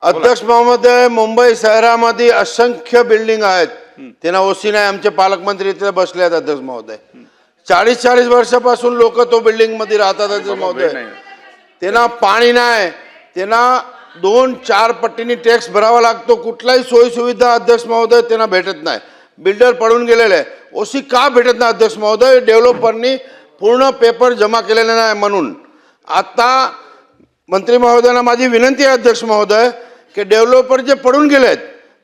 अध्यक्ष महोदय, मुंबई शहरामध्ये असंख्य बिल्डिंग आहेत, त्यांना ओसी नाही. आमचे पालकमंत्री इथे बसले आहेत अध्यक्ष महोदय. 40 वर्षापासून लोक तो बिल्डिंग मध्ये राहतात अध्यक्ष महोदय. त्यांना पाणी नाही, त्यांना 2-4 पट्टीने टॅक्स भरावा लागतो. कुठलाही सोयी सुविधा अध्यक्ष महोदय त्यांना भेटत नाही. बिल्डर पडून गेलेले आहे. ओसी का भेटत नाही अध्यक्ष महोदय? डेव्हलपरनी पूर्ण पेपर जमा केलेले नाही म्हणून. आता मंत्री महोदयांना माझी विनंती आहे अध्यक्ष महोदय की डेव्हलपर जे पडून गेलेत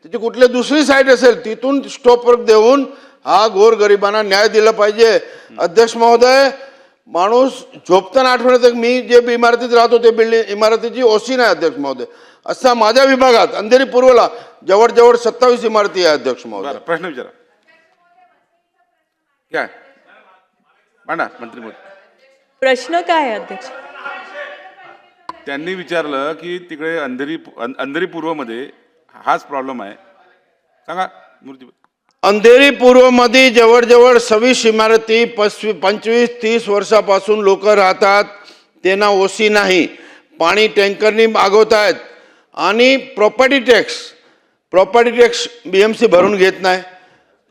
तिथे कुठले दुसरी साईट असेल तिथून स्टॉपवर्क देऊन हा गोरगरिबांना न्याय दिला पाहिजे. अध्यक्ष महोदय, माणूस झोपताना आठवण्यात मी जे इमारतीत राहतो ते बिल्डिंग इमारतीची ओसी नाही अध्यक्ष महोदय. असा माझ्या विभागात अंधेरी पूर्वला जवळ 27 इमारती आहे अध्यक्ष महोदय. प्रश्न विचारा. काय मांडा मंत्री महोदय. प्रश्न काय आहे अध्यक्ष? त्यांनी विचारलं की तिकडे अंधेरी पूर्वमध्ये हाच प्रॉब्लेम आहे. सांगा मूर्ती. अंधेरी पूर्वमध्ये जवळ 26 इमारती 25-30 वर्षापासून लोक राहतात. त्यांना ओसी नाही. पाणी टँकरनी मागवत आहेत आणि प्रॉपर्टी टॅक्स BMC भरून घेत नाही.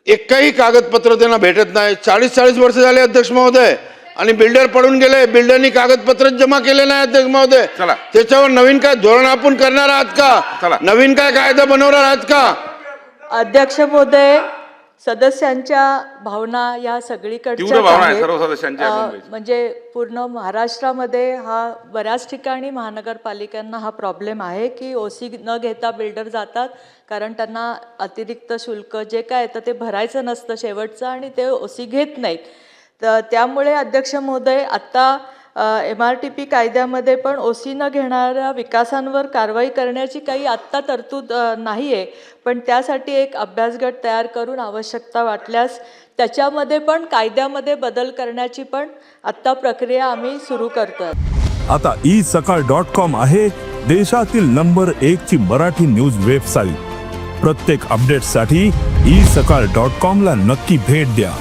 एकही कागदपत्र त्यांना भेटत नाही. 40 वर्ष झाले अध्यक्ष महोदय आणि बिल्डर पडून गेले. बिल्डरनी कागदपत्र जमा केले नाही अध्यक्ष महोदय. त्याच्यावर नवीन काय धोरण आपण करणार आहात का? नवीन काय कायदा बनवणार आहात का? अध्यक्ष महोदय, सदस्यांच्या भावना या सगळीकडच्या म्हणजे पूर्ण महाराष्ट्रामध्ये हा बऱ्याच ठिकाणी महानगरपालिकांना हा प्रॉब्लेम आहे की ओसी न घेता बिल्डर जातात कारण त्यांना अतिरिक्त शुल्क जे काय तर ते भरायचं नसतं शेवटचं आणि ते ओसी घेत नाहीत. तर त्यामुळे अध्यक्ष महोदय आत्ता MRTP कायद्यामध्ये पण ओसी न घेणाऱ्या विकासांवर कारवाई करण्याची काही आत्ता तरतूद नाही आहे. पण त्यासाठी एक अभ्यासगट तयार करून आवश्यकता वाटल्यास त्याच्यामध्ये पण कायद्यामध्ये बदल करण्याची पण आत्ता प्रक्रिया आम्ही सुरू करतोय. आता isakal.com आहे देशातील नंबर 1 ची मराठी न्यूज वेबसाईट. प्रत्येक अपडेटसाठी isakal.com ला नक्की भेट द्या.